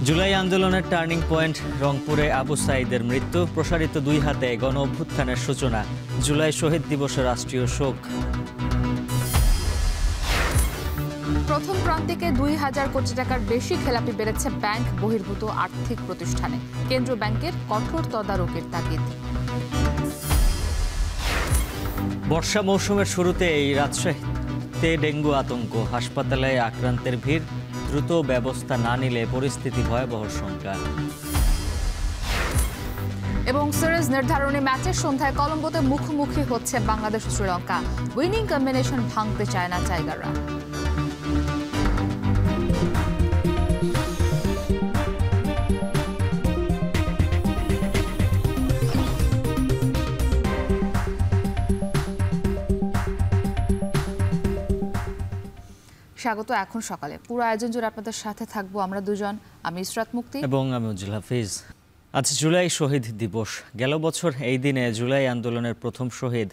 জুলাই আন্দোলনের turning point রংপুরে আবু সাঈদের মৃত্যু, প্রসারিত দুই হাতে গণ অভ্যুত্থানের সূচনা। জুলাই শহীদ দিবসে রাষ্ট্রীয় শোক। প্রথম প্রান্তিকে ২,০০০ কোটি টাকার বেশি খেলাপি বেড়েছে ব্যাংক বহির্ভূত আর্থিক প্রতিষ্ঠানে। কেন্দ্রীয় ব্যাংকের কঠোর তদারকির তাগিদ। বর্ষা মৌসুমের শুরুতে এই রাজশাহীতে ডেঙ্গু আতঙ্ক, হাসপাতালে আক্রান্তের ভিড়, দ্রুত ব্যবস্থা না নিলে পরিস্থিতি ভয়াবহ শঙ্কা। এবং সিরিজ নির্ধারণী ম্যাচের সন্ধ্যায় কলম্বোতে মুখোমুখি হচ্ছে বাংলাদেশ শ্রীলঙ্কা। উইনিং কম্বিনেশন ভাঙতে চায় না টাইগাররা। স্বাগত। এখন সকালে পুরো আয়োজন জুড়ে আপনাদের সাথে থাকবো আমরা দুজন, আমি ইসরাত মুক্তি এবং আমি উজ্জ্বল হাফিজ। আজ জুলাই শহীদ দিবস। গেল বছর এই দিনে জুলাই আন্দোলনের প্রথম শহীদ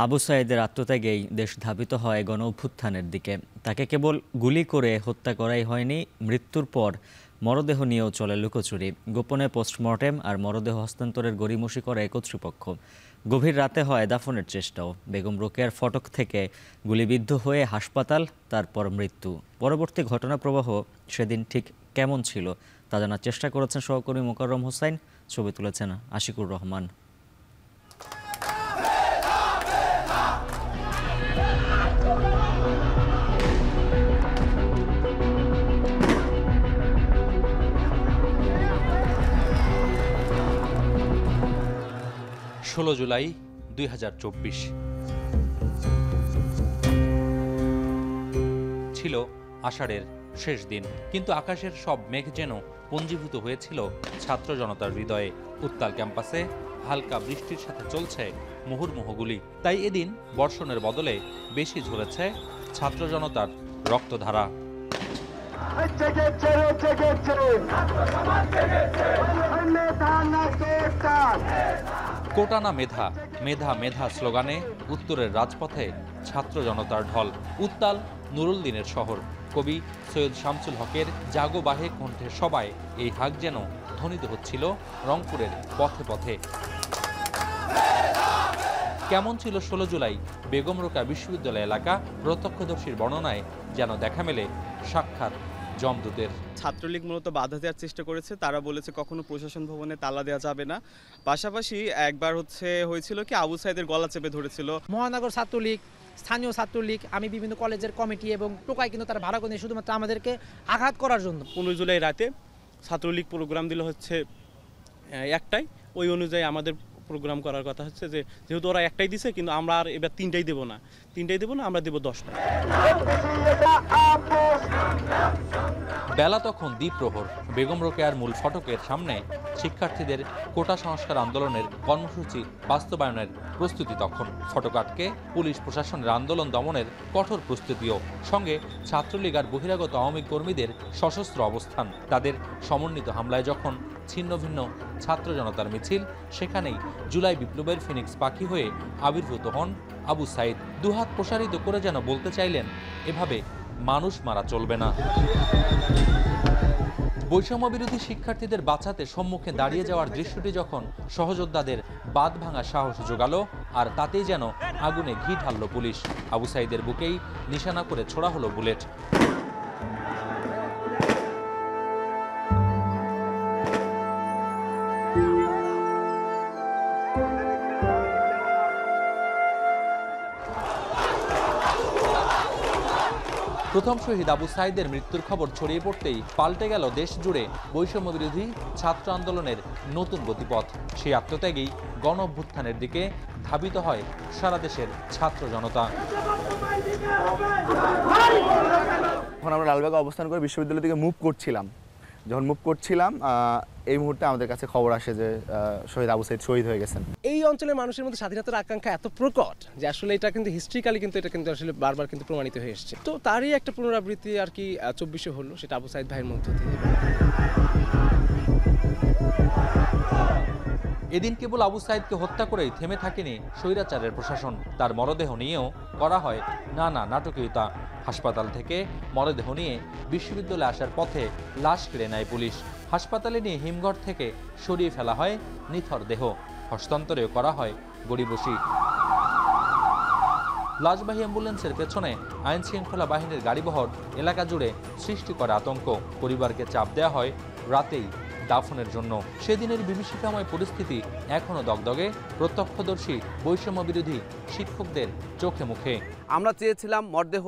আবু সাঈদের আত্মত্যাগেই দেশ ধাবিত হয় গণ অভ্যুত্থানের দিকে। তাকে কেবল গুলি করে হত্যা করাই হয়নি, মৃত্যুর পর মরদেহ নিয়েও চলে লুকোচুরি। গোপনে পোস্টমর্টেম আর মরদেহ হস্তান্তরের গড়িমসি করে কর্তৃপক্ষ। গভীর রাতে হয় দাফনের চেষ্টাও। বেগম রোকেয়ার ফটক থেকে গুলিবিদ্ধ হয়ে হাসপাতাল, তারপর মৃত্যু। পরবর্তী ঘটনা প্রবাহ সেদিন ঠিক কেমন ছিল তা জানার চেষ্টা করেছেন সহকর্মী মোকাররম হোসাইন, ছবি তুলেছেন আশিকুর রহমান। 16 জুলাই 2024 ছিল আষাঢ়ের শেষ দিন, কিন্তু আকাশের সব মেঘ যেন পঞ্জীভূত হয়েছিল ছাত্র জনতার হৃদয়ে। উত্তাল ক্যাম্পাসে হালকা বৃষ্টির সাথে চলছে মুহুর্মুহু গুলি। তাই এদিন বর্ষণের বদলে বেশি ঝরেছে ছাত্র জনতার রক্তধারা। কোটা না মেধা, মেধা মেধা স্লোগানে উত্তরের রাজপথে ছাত্র জনতার ঢল। উত্তাল নুরুল দিনের শহর। কবি সৈয়দ শামসুল হকের জাগো বাহে কণ্ঠে সবাই এই হাক যেন ধ্বনিত হচ্ছিল রংপুরের পথে পথে। কেমন ছিল 16 জুলাই বেগম রোকেয়া বিশ্ববিদ্যালয় এলাকা? প্রত্যক্ষদর্শীর বর্ণনায় যেন দেখা মেলে সাক্ষাৎ জমদূতের। ছাত্রলীগ মূলত বাধা দেওয়ার চেষ্টা করেছে। তারা বলেছে কখনো প্রশাসন ভবনে তালা দেওয়া যাবে না। পাশাপাশি একবার হয়েছিল কি আবু সাঈদের গলা চেপে ধরেছিল। মহানগর ছাত্রলীগ, স্থানীয় ছাত্রলীগ, আমি বিভিন্ন কলেজের কমিটি এবং টোকাই কিন্তু তারা ভাড়া করে শুধুমাত্র আমাদেরকে আঘাত করার জন্য। 15 জুলাই রাতে ছাত্রলীগ প্রোগ্রাম দিল হচ্ছে একটাই, ওই অনুযায়ী আমাদের প্রোগ্রাম করার কথা হচ্ছে যে যেহেতু ওরা একটাই দিছে, কিন্তু আমরা আর এবার তিনটাই দেবো না, আমরা দেবো 10টা। বেলা তখন দ্বিপ্রহর। বেগম রোকেয়ার মূল ফটকের সামনে শিক্ষার্থীদের কোটা সংস্কার আন্দোলনের কর্মসূচি বাস্তবায়নের প্রস্তুতি। তখন ফটক আটকে পুলিশ প্রশাসনের আন্দোলন দমনের কঠোর প্রস্তুতিও, সঙ্গে ছাত্রলীগ আর বহিরাগত আওয়ামী কর্মীদের সশস্ত্র অবস্থান। তাদের সমন্বিত হামলায় যখন ছিন্ন ভিন্ন ছাত্র জনতার মিছিল, সেখানেই জুলাই বিপ্লবের ফিনিক্স পাখি হয়ে আবির্ভূত হন আবু সাঈদ। দুহাত প্রসারিত করে যেন বলতে চাইলেন, এভাবে মানুষ মারা চলবে না। বৈষম্য বিরোধী শিক্ষার্থীদের বাঁচাতে সম্মুখে দাঁড়িয়ে যাওয়ার দৃশ্যটি যখন সহযোদ্ধাদের বাঁধ ভাঙা সাহস জোগালো, আর তাতেই যেন আগুনে ঘি ঢালল পুলিশ। আবু সাঈদের বুকেই নিশানা করে ছোড়া হলো বুলেট। প্রথম শহীদ আবু সাঈদের মৃত্যুর খবর ছড়িয়ে পড়তেই পাল্টে গেল দেশ জুড়ে বৈষম্য বিরোধী ছাত্র আন্দোলনের নতুন গতিপথ। সেই আত্মত্যাগেই গণ অভ্যুত্থানের দিকে ধাবিত হয় সারা দেশের ছাত্র জনতা। এখন আমরা লালবাগে অবস্থান করে বিশ্ববিদ্যালয় থেকে মুভ করছিলাম। যখন মুভ করছিলাম এই মুহূর্তে আমাদের কাছে খবর আসে যে শহীদ আবু সাঈদ শহীদ হয়ে গেছেন। এই অঞ্চলের মানুষের মধ্যে স্বাধীনতার আকাঙ্ক্ষা এত প্রকট যে আসলে এটা কিন্তু হিস্ট্রিক্যালি কিন্তু এটা কিন্তু আসলে বারবার কিন্তু প্রমাণিত হয়ে এসেছে। তো তারই একটা পুনরাবৃত্তি আর কি 24-এ হলো, সেটা আবু সাঈদ ভাইয়ের মধ্য দিয়ে। এদিন কেবল আবু সাঈদকে হত্যা করেই থেমে থাকেনি স্বৈরাচারের প্রশাসন। তার মরদেহ নিয়েও করা হয় নানা নাটকীয়তা। হাসপাতাল থেকে মরদেহ নিয়ে বিশ্ববিদ্যালয়ে আসার পথে লাশ কেড়ে নেয় পুলিশ। হাসপাতালে নিয়ে হিমঘর থেকে সরিয়ে ফেলা হয় নিথর দেহ। হস্তান্তরেও করা হয় গড়িবসি। লাশবাহী অ্যাম্বুলেন্সের পেছনে আইন শৃঙ্খলা বাহিনীর গাড়িবহর এলাকা জুড়ে সৃষ্টি করে আতঙ্ক। পরিবারকে চাপ দেওয়া হয় রাতেই দাফনের জন্য। সেদিনের বিভীষিকাময় পরিস্থিতি এখনও দগদগে প্রত্যক্ষদর্শী বৈষম্য বিরোধী শিক্ষকদের চোখে মুখে। আমরা চেয়েছিলাম মরদেহ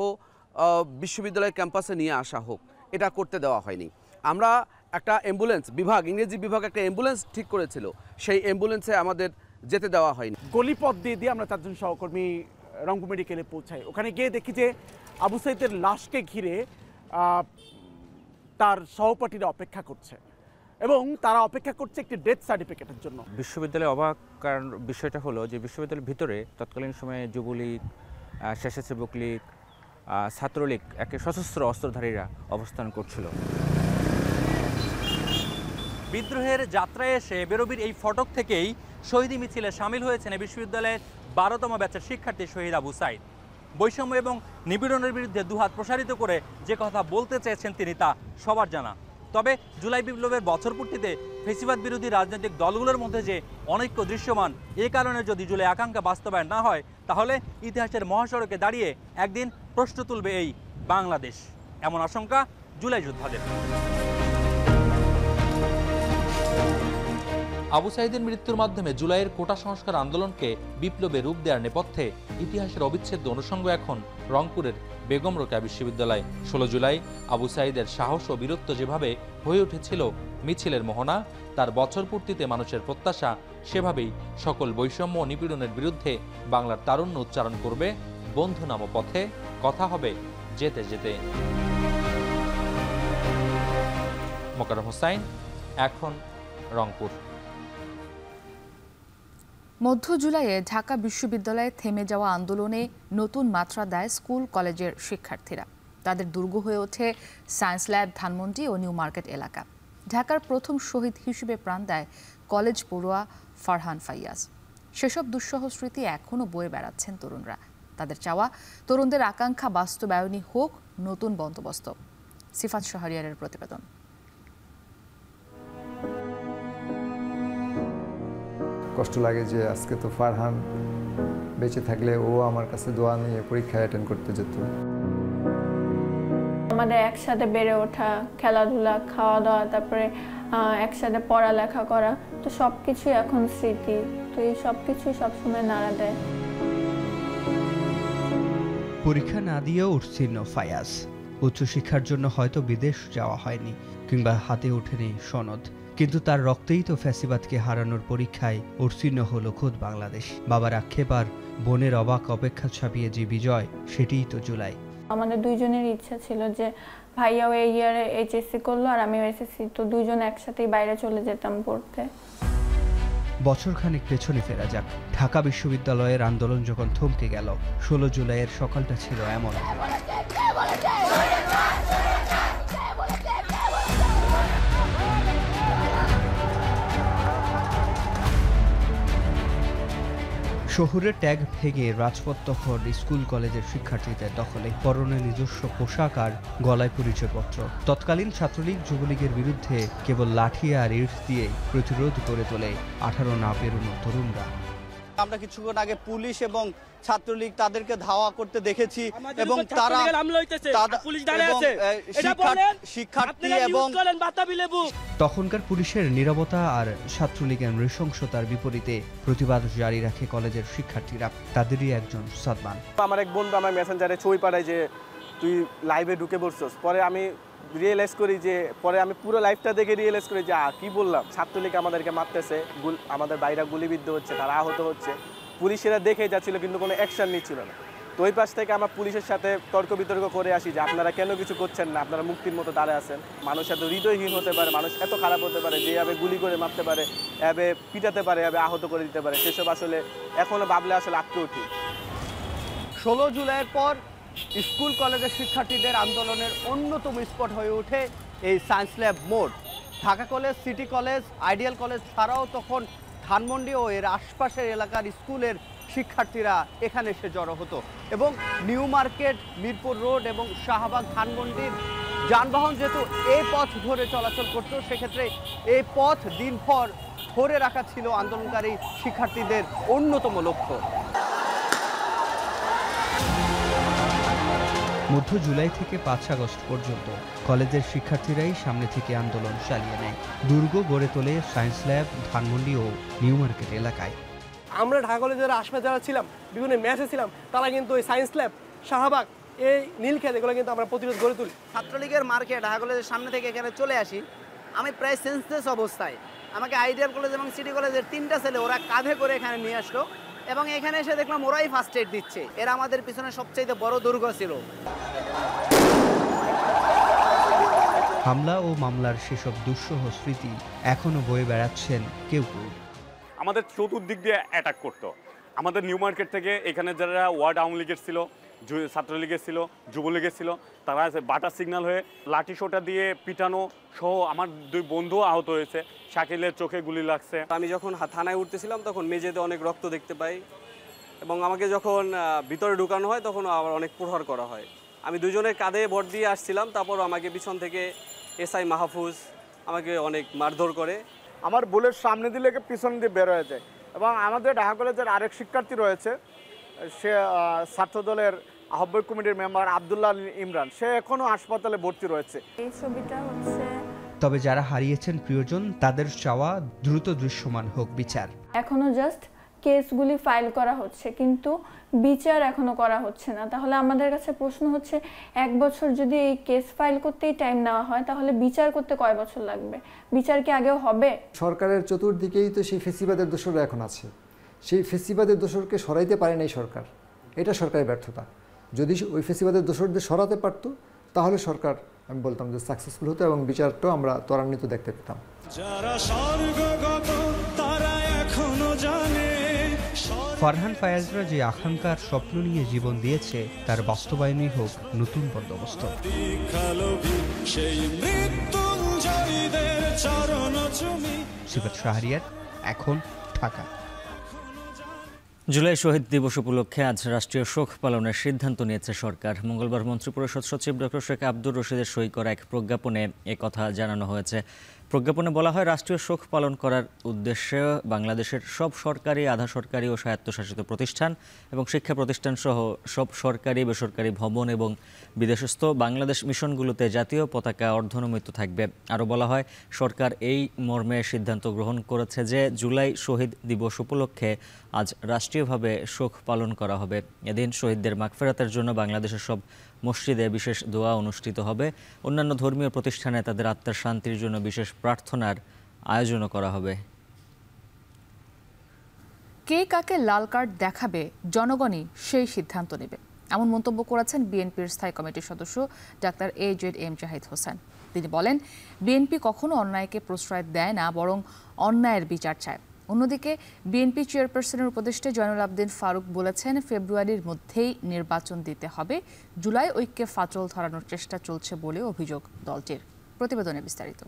বিশ্ববিদ্যালয় ক্যাম্পাসে নিয়ে আসা হোক, এটা করতে দেওয়া হয়নি। আমরা একটা অ্যাম্বুলেন্স বিভাগ, ইংরেজি বিভাগ একটা অ্যাম্বুলেন্স ঠিক করেছিল, সেই অ্যাম্বুলেন্সে আমাদের যেতে দেওয়া হয়নি। গলিপথ দিয়ে আমরা 4 জন সহকর্মী রংপুর মেডিকেলে পৌঁছাই। ওখানে গিয়ে দেখি যে আবু সাঈদের লাশকে ঘিরে তার সহপাঠীরা অপেক্ষা করছে এবং তারা অপেক্ষা করছে একটি ডেথ সার্টিফিকেটের জন্য। বিশ্ববিদ্যালয়ে অবাক কারণ বিষয়টা হলো যে বিশ্ববিদ্যালয়ের ভিতরে তৎকালীন সময়ে যুবলীগ, স্বেচ্ছাসেবক লীগ, ছাত্রলীগ, একে সশস্ত্র অস্ত্রধারীরা অবস্থান করছিল। বিদ্রোহের যাত্রায় এসে বেরোবির এই ফটক থেকেই শহীদী মিছিলে সামিল হয়েছেন বিশ্ববিদ্যালয়ের 12তম ব্যাচের শিক্ষার্থী শহীদ আবু সাঈদ। বৈষম্য এবং নিপীড়নের বিরুদ্ধে দুহাত প্রসারিত করে যে কথা বলতে চেয়েছেন তিনি তা সবার জানা। তবে জুলাই বিপ্লবের বছরপূর্তিতে ফেসিবাদ বিরোধী রাজনৈতিক দলগুলোর মধ্যে যে অনৈক্য দৃশ্যমান, এ কারণে যদি জুলাই আকাঙ্ক্ষা বাস্তবায়ন না হয় তাহলে ইতিহাসের মহাসড়কে দাঁড়িয়ে একদিন প্রশ্ন তুলবে এই বাংলাদেশ, এমন আশঙ্কা জুলাই যোদ্ধাদের। আবু সাঈদের মৃত্যুর মাধ্যমে জুলাইয়ের কোটা সংস্কার আন্দোলনকে বিপ্লবে রূপ দেওয়ার নেপথ্যে ইতিহাসের অবিচ্ছেদ্য অনুষঙ্গ এখন রংপুরের বেগম রোকেয়া বিশ্ববিদ্যালয়। 16 জুলাই আবু সাঈদের সাহস ও বীরত্ব যেভাবে হয়ে উঠেছিল মিছিলের মোহনা, তার বছর পূর্তিতে মানুষের প্রত্যাশা সেভাবেই সকল বৈষম্য ও নিপীড়নের বিরুদ্ধে বাংলার তারুণ্য উচ্চারণ করবে বন্ধু নাম পথে। কথা হবে যেতে যেতে। মোকাররম হোসাইন, এখন রংপুর। মধ্য জুলাইয়ে ঢাকা বিশ্ববিদ্যালয়ে থেমে যাওয়া আন্দোলনে নতুন মাত্রা দেয় স্কুল কলেজের শিক্ষার্থীরা। তাদের দুর্গ হয়ে ওঠে সায়েন্স ল্যাব, ধানমন্ডি ও নিউ মার্কেট এলাকা। ঢাকার প্রথম শহীদ হিসেবে প্রাণ দেয় কলেজ পড়ুয়া ফারহান ফাইয়াজ। সেসব দুঃসহ স্মৃতি এখনও বয়ে বেড়াচ্ছেন তরুণরা। তাদের চাওয়া তরুণদের আকাঙ্ক্ষা বাস্তবায়নই হোক নতুন বন্দোবস্ত। সিফাত শাহরিয়ারের প্রতিবেদন। কষ্ট লাগে যে আজকে তো ফারহান বেঁচে থাকলে ও আমার কাছে দোয়া নিয়ে পরীক্ষা অ্যাটেন্ড করতে যেত। আমাদের একসাথে বেড়ে ওঠা, খেলাধুলা, খাওয়া দাওয়া, তারপরে একসাথে পড়ালেখা করা, তো সবকিছু এখন স্মৃতি। তো এই সবকিছু সবসময় নাড়া দেয়। পরীক্ষা না দিয়েও উত্তীর্ণ ফায়াজ। উচ্চশিক্ষার জন্য হয়তো বিদেশ যাওয়া হয়নি কিংবা হাতে ওঠেনি সনদ, কিন্তু তার রক্তেই তো ফ্যাসিবাদকে হারানোর পরীক্ষায় উত্তীর্ণ হলো খোদ বাংলাদেশ। বাবার আক্ষেপ আর বোনের অবাক অপেক্ষা ছাপিয়ে যে বিজয়, সেটিই তো জুলাই। আমাদের দুইজনের ইচ্ছা ছিল যে ভাইয়াও এই ইয়ারে এইচএসসি করলো আর আমিও এসএসসি, তো দুইজন একসাথেই বাইরে চলে যেতাম পড়তে। বছরখানেক পেছনে ফেরা যাক। ঢাকা বিশ্ববিদ্যালয়ের আন্দোলন যখন থমকে গেল, 16 জুলাইয়ের সকালটা ছিল এমন। শহরের ট্যাগ ভেঙে রাজপথ তখন স্কুল কলেজের শিক্ষার্থীদের দখলে। পরনে নিজস্ব পোশাক আর গলায় পরিচয়পত্র। তৎকালীন ছাত্রলীগ যুবলীগের বিরুদ্ধে কেবল লাঠি আর ইট দিয়ে প্রতিরোধ করে তোলে 18 না পেরোনো তরুণরা। আমরা কিছুক্ষণ আগে পুলিশ এবং ছাত্রলীগ তাদেরকে ধাওয়া করতে দেখেছি এবং তারা শিক্ষার্থী এবং তখনকার পুলিশের নীরবতা আর ছাত্রলীগের নৃশংসতার বিপরীতে প্রতিবাদ জারি রাখে কলেজের শিক্ষার্থীরা। তাদেরই একজন সাদমান। আমার এক বন্ধু আমার মেসেঞ্জারে ছবি পাঠায় যে তুই লাইভে ঢুকে পড়ছস। পরে আমি রিয়েলাইজ করি যে আমি পুরো লাইভটা দেখে রিয়েলাইজ করি যে কি বললাম, ছাত্রলীগ আমাদেরকে মারতেছে, আমাদের বাইরা গুলিবিদ্ধ হচ্ছে, তারা আহত হচ্ছে। পুলিশেরা দেখে যাচ্ছিল কিন্তু কোনো অ্যাকশন নিচ্ছিল না। তো ওই পাশ থেকে আমরা পুলিশের সাথে তর্ক বিতর্ক করে আসি যে আপনারা কেন কিছু করছেন না, আপনারা মুক্তির মতো দাঁড়ায় আছেন। মানুষ এত হৃদয়হীন হতে পারে, মানুষ এত খারাপ হতে পারে যে এভাবে গুলি করে মারতে পারে, এভাবে পিটাতে পারে, এভাবে আহত করে দিতে পারে, সেসব আসলে এখনও ভাবলে আসলে আটকে উঠি। 16 জুলাইয়ের পর স্কুল কলেজের শিক্ষার্থীদের আন্দোলনের অন্যতম স্পট হয়ে ওঠে এই সায়েন্স ল্যাব মোড়। Dhaka college, city college, ideal college ছাড়াও তখন ধানমন্ডি ও এর আশপাশের এলাকার স্কুলের শিক্ষার্থীরা এখানে এসে জড়ো হতো এবং নিউ মার্কেট, মিরপুর রোড এবং শাহবাগ, ধানমন্ডির যানবাহন যেহেতু এই পথ ধরে চলাচল করত, সেক্ষেত্রে এই পথ দিনভর ধরে রাখা ছিল আন্দোলনকারী শিক্ষার্থীদের অন্যতম লক্ষ্য। মধ্য জুলাই থেকে 5 আগস্ট পর্যন্ত কলেজের শিক্ষার্থীরাই সামনে থেকে আন্দোলন চালিয়ে নেয়। দুর্গ গড়ে তোলে সায়েন্স ল্যাব, ধানমন্ডি ও নিউ মার্কেট এলাকায়। আমরা ঢাকা কলেজের আশপাশে যারা ছিলাম, বিভিন্ন ম্যাচে ছিলাম, তারা কিন্তু ওই সায়েন্স ল্যাব, শাহবাগ, এই নীলক্ষেত, এগুলো কিন্তু আমরা প্রতিরোধ গড়ে তুলি। ছাত্রলীগের মার্কেট ঢাকা কলেজের সামনে থেকে এখানে চলে আসি, আমি প্রায় সেন্সলেস অবস্থায়। আমাকে আইডিয়াল কলেজ এবং সিটি কলেজের 3টা ছেলে ওরা কাঁধে করে এখানে নিয়ে আসলো এবং এখানে এসে দেখলাম ওরাই ফার্স্ট এড দিচ্ছে। এরা আমাদের পিছনে সবচেয়ে বড় দুর্গ ছিল। হামলা ও মামলার সেসব দুঃসহ স্মৃতি এখনো বয়ে বেড়াচ্ছেন কেউ কেউ। আমাদের চতুর্দিক দিয়ে অ্যাটাক করতো। আমাদের নিউ মার্কেট থেকে এখানে যারা ওয়ার্ড আওয়ামী লীগের ছিল, ছাত্রলীগের ছিল, যুবলীগের ছিল, তারা বাটার সিগন্যাল হয়ে লাঠি সোটা দিয়ে পিটানো সহ আমার 2 বন্ধু আহত হয়েছে। শাকিলের চোখে গুলি লাগছে। আমি যখন থানায় উঠতেছিলাম তখন মেঝেতে অনেক রক্ত দেখতে পাই এবং আমাকে যখন ভিতরে ঢুকানো হয় তখন আবার অনেক প্রহার করা হয়। আমি দুজনের কাঁধে ভর দিয়ে আসছিলাম, তারপর আমাকে পিছন থেকে এসআই মাহফুজ আমাকে অনেক মারধর করে। আমার বুলেট সামনে দিলে পিছন দিয়ে বের হয়ে যায় এবং আমাদের ঢাকা কলেজের আরেক শিক্ষার্থী রয়েছে, সে ছাত্রদলের আহ্বায়ক কমিটির মেম্বার আব্দুল্লাহ ইমরান, সে এখনো হাসপাতালে ভর্তি রয়েছে। এই ছবিটা হচ্ছে, তবে যারা হারিয়েছেন প্রিয়জন তাদের চাওয়া দ্রুত দৃশ্যমান হোক বিচার। এখনো জাস্ট কেসগুলি ফাইল করা হচ্ছে কিন্তু বিচার এখনো করা হচ্ছে না। তাহলে আমাদের কাছে প্রশ্ন হচ্ছে, 1 বছর যদি এই কেস ফাইল করতেই টাইম নেওয়া হয় তাহলে বিচার করতে কয় বছর লাগবে? বিচার কি আগেও হবে? সরকারের চতুর্দিকেই তো সেই ফেসিবাদের দোসররা এখন আছে। সেই ফেসিবাদের দোসরকে সরাইতে পারে নাই সরকার, এটা সরকারের ব্যর্থতা। যদি ওই ফেসিবাদের দোসরদের সরাতে পারতো তাহলে সরকার, আমি বলতাম যে সাকসেসফুল হতো এবং বিচারটাও আমরা ত্বরান্বিত দেখতে পেতাম। ফারহান ফায়াজরা যে আকাঙ্ক্ষার স্বপ্ন নিয়ে জীবন দিয়েছে তার বাস্তবায়নই হোক নতুন বন্দোবস্ত। সিফাত শাহরিয়ার, এখন, ঢাকা। জুলাই শহীদ দিবস উপলক্ষে আজ রাষ্ট্রীয় শোক পালনের সিদ্ধান্ত নিয়েছে সরকার। মঙ্গলবার মন্ত্রিপরিষদ সচিব ডক্টর শেখ আব্দুর রশিদের সই করা এক প্রজ্ঞাপনে কথা জানানো হয়েছে। প্রজ্ঞাপনে বলা হয়, রাষ্ট্রীয় শোক পালন করার উদ্দেশ্যে বাংলাদেশের সব সরকারি, আধা সরকারি ও স্বায়ত্তশাসিত প্রতিষ্ঠান এবং শিক্ষা প্রতিষ্ঠান সহ সব সরকারি, বেসরকারি ভবন এবং বিদেশস্থ বাংলাদেশ মিশনগুলোতে জাতীয় পতাকা অর্ধনমিত থাকবে। আরও বলা হয়, সরকার এই মর্মে সিদ্ধান্ত গ্রহণ করেছে যে জুলাই শহীদ দিবস উপলক্ষে আজ রাষ্ট্রীয়ভাবে শোক পালন করা হবে। এদিন শহীদদের মাগফিরাতের জন্য বাংলাদেশের সব মসজিদে বিশেষ দোয়া অনুষ্ঠিত হবে। অন্যান্য ধর্মীয় প্রতিষ্ঠানে তাদের আত্মার শান্তির জন্য বিশেষ প্রার্থনার আয়োজনও করা হবে। কে কাকে লাল কার্ড দেখাবে জনগণই সেই সিদ্ধান্ত নেবে, এমন মন্তব্য করেছেন বিএনপির স্থায়ী কমিটির সদস্য ডাক্তার AJM জাহিদ হোসেন। তিনি বলেন, বিএনপি কখনো অন্যায়কে প্রশ্রয় দেয় না, বরং অন্যায়ের বিচার চায়। অন্যদিকে বিএনপি চেয়ারপারসনের উপদেষ্টা জয়নুল আবদিন ফারুক বলেছেন, ফেব্রুয়ারির মধ্যেই নির্বাচন দিতে হবে। জুলাই ঐক্যে ফাটল ধরানোর চেষ্টা চলছে বলে অভিযোগ দলটির। প্রতিবেদনে বিস্তারিত।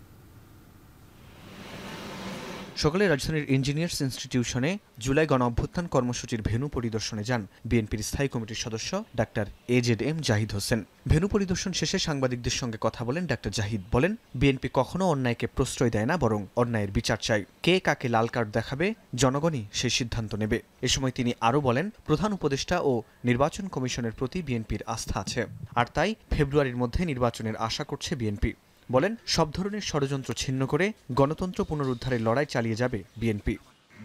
সকালে রাজধানীর ইঞ্জিনিয়ার্স ইনস্টিটিউশনে জুলাই গণ অভ্যুত্থান কর্মসূচির ভেন্যু পরিদর্শনে যান বিএনপির স্থায়ী কমিটির সদস্য doctor AJM Zahid Hossain. Venue পরিদর্শন শেষে সাংবাদিকদের সঙ্গে কথা বলেন ডাক্তার জাহিদ। বলেন, বিএনপি কখনো অন্যায়কে প্রশ্রয় দেয় না, বরং অন্যায়ের বিচার চায়। কে কাকে লাল কার্ড দেখাবে জনগণই সেই সিদ্ধান্ত নেবে। এ সময় তিনি আরও বলেন, প্রধান উপদেষ্টা ও নির্বাচন কমিশনের প্রতি বিএনপির আস্থা আছে, আর তাই ফেব্রুয়ারির মধ্যে নির্বাচনের আশা করছে বিএনপি। বলেন, সব ধরনের ষড়যন্ত্র ছিন্ন করে গণতন্ত্র পুনরুদ্ধারের লড়াই চালিয়ে যাবে বিএনপি।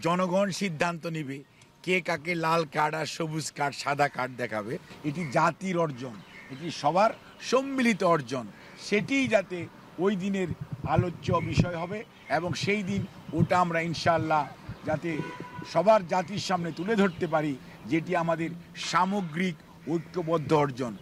জনগণ সিদ্ধান্ত নেবে কে কাকে লাল কার্ড আর সবুজ কার্ড, সাদা কার্ড দেখাবে। এটি জাতির অর্জন, এটি সবার সম্মিলিত অর্জন। সেটিই যাতে ওই দিনের আলোচ্য বিষয় হবে এবং সেই দিন ওটা আমরা ইনশাআল্লাহ যাতে সবার জাতির সামনে তুলে ধরতে পারি, যেটি আমাদের সামগ্রিক ঐক্যবদ্ধ অর্জন।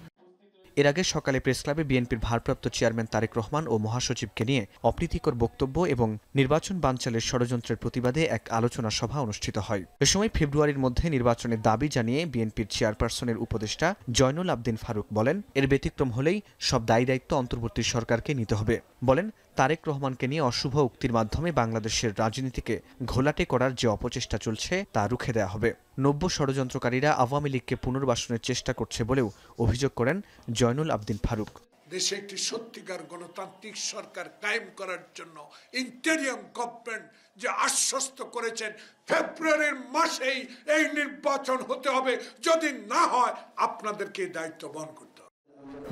এর আগে সকালে প্রেসক্লাবে বিএনপির ভারপ্রাপ্ত চেয়ারম্যান তারেক রহমান ও মহাসচিবকে নিয়ে অপ্রীতিকর বক্তব্য এবং নির্বাচন বানচালের ষড়যন্ত্রের প্রতিবাদে এক আলোচনা সভা অনুষ্ঠিত হয়। এ সময় ফেব্রুয়ারির মধ্যে নির্বাচনের দাবি জানিয়ে বিএনপির চেয়ারপারসনের উপদেষ্টা জয়নুল আবদিন ফারুক বলেন, এর ব্যতিক্রম হলেই সব দায়িত্ব অন্তর্বর্তী সরকারকে নিতে হবে। বলেন, তারেক রহমানকে নিয়ে অশুভ উক্তির মাধ্যমে বাংলাদেশের রাজনীতিকে ঘোলাটে করার যে অপচেষ্টা চলছে তা রুখে দেওয়া হবে। নব্য ষড়যন্ত্রকারীরা আওয়ামী লীগকে পুনর্বাসনের চেষ্টা করছে বলেও অভিযোগ করেন জয়নুল আবদিন ফারুক। দেশে একটি সত্যিকার গণতান্ত্রিক সরকার কায়েম করার জন্য ইন্টেরিয়াম গভর্নমেন্ট যে আশ্বস্ত করেছেন ফেব্রুয়ারির মাসেই এই নির্বাচন হতে হবে, যদি না হয় আপনাদেরকে দায়িত্ব বহন করতে হবে।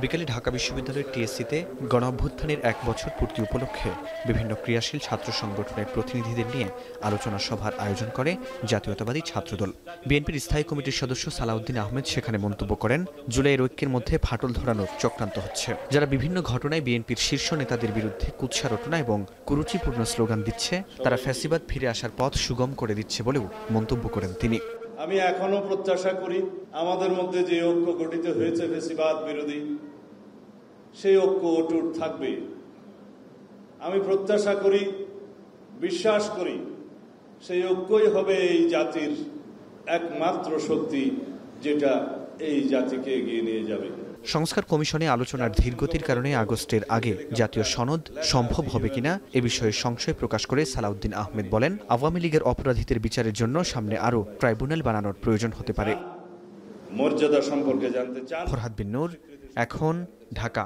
বিকেলে ঢাকা বিশ্ববিদ্যালয়ের টিএসসিতে গণঅভ্যুত্থানের 1 বছর পূর্তি উপলক্ষে বিভিন্ন ক্রিয়াশীল ছাত্র সংগঠনের প্রতিনিধিদের নিয়ে আলোচনা সভার আয়োজন করে জাতীয়তাবাদী ছাত্রদল। বিএনপির স্থায়ী কমিটির সদস্য সালাউদ্দিন আহমেদ সেখানে মন্তব্য করেন, জুলাইয়ের ঐক্যের মধ্যে ফাটল ধরানোর চক্রান্ত হচ্ছে। যারা বিভিন্ন ঘটনায় বিএনপির শীর্ষ নেতাদের বিরুদ্ধে কুৎসা রটনা এবং কুরুচিপূর্ণ স্লোগান দিচ্ছে, তারা ফ্যাসিবাদ ফিরে আসার পথ সুগম করে দিচ্ছে বলেও মন্তব্য করেন তিনি। আমি এখনো প্রত্যাশা করি আমাদের মধ্যে যে ঐক্য গঠিত হয়েছে ফ্যাসিবাদ বিরোধী, সেই ঐক্য অটুট থাকবে। আমি প্রত্যাশা করি, বিশ্বাস করি, সেই ঐক্যই হবে এই জাতির একমাত্র শক্তি, যেটা এই জাতিকে এগিয়ে নিয়ে যাবে। সংস্কার কমিশনে আলোচনার ধীরগতির কারণে আগস্টের আগে জাতীয় সনদ সম্ভব হবে কিনা এ বিষয়ে সংশয় প্রকাশ করে সালাউদ্দিন আহমেদ বলেন, আওয়ামী লীগের অপরাধীদের বিচারের জন্য সামনে আরও ট্রাইব্যুনাল বানানোর প্রয়োজন হতে পারে। মর্যাদা সম্পর্কে জানতে চান? ফরহাদ বিন নূর, এখন, ঢাকা।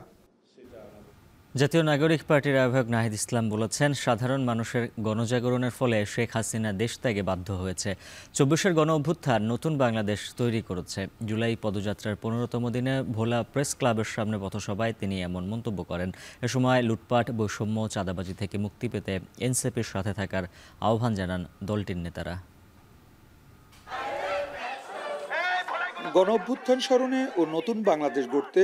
জাতীয় নাগরিক পার্টির আহ্বায়ক নাহিদ ইসলাম বলেছেন, সাধারণ মানুষের গণজাগরণের ফলে শেখ হাসিনা দেশ ত্যাগে বাধ্য হয়েছে। 24-এর গণ অভ্যুত্থান নতুন বাংলাদেশ তৈরি করেছে। জুলাই পদযাত্রার 15তম দিনে ভোলা প্রেস ক্লাবের সামনে পথসভায় তিনি এমন মন্তব্য করেন। এ সময় লুটপাট, বৈষম্য, চাঁদাবাজি থেকে মুক্তি পেতে এনসিপির সাথে থাকার আহ্বান জানান দলটির নেতারা। গণঅভ্যুত্থান স্মরণে ও নতুন বাংলাদেশ গড়তে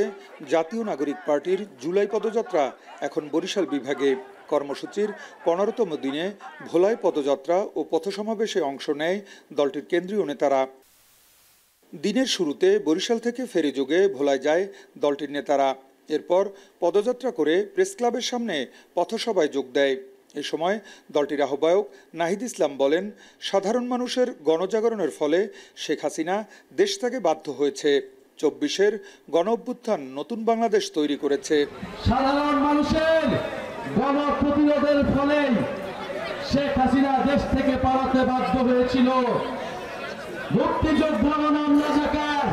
জাতীয় নাগরিক পার্টির জুলাই পদযাত্রা এখন বরিশাল বিভাগে। কর্মসূচির 15তম দিনে ভোলায় পদযাত্রা ও পথসমাবেশে অংশ নেয় দলটির কেন্দ্রীয় নেতারা। দিনের শুরুতে বরিশাল থেকে ফেরিযোগে ভোলায় যায় দলটির নেতারা। এরপর পদযাত্রা করে প্রেস ক্লাবের সামনে পথসভায় যোগ দেয়। এ সময় দলটির আহ্বায়ক নাহিদ ইসলাম বলেন, সাধারণ মানুষের গণজাগরণের ফলে শেখ হাসিনা দেশ থেকে বাধ্য হয়েছে। 24-এর গণ অভ্যুত্থান নতুন বাংলাদেশ তৈরি করেছে। সাধারণ মানুষের গণপ্রতিরোধের ফলে শেখ হাসিনা দেশ থেকে পালাতে বাধ্য হয়েছিল। মুক্তিযোদ্ধা বনাম রাজাকার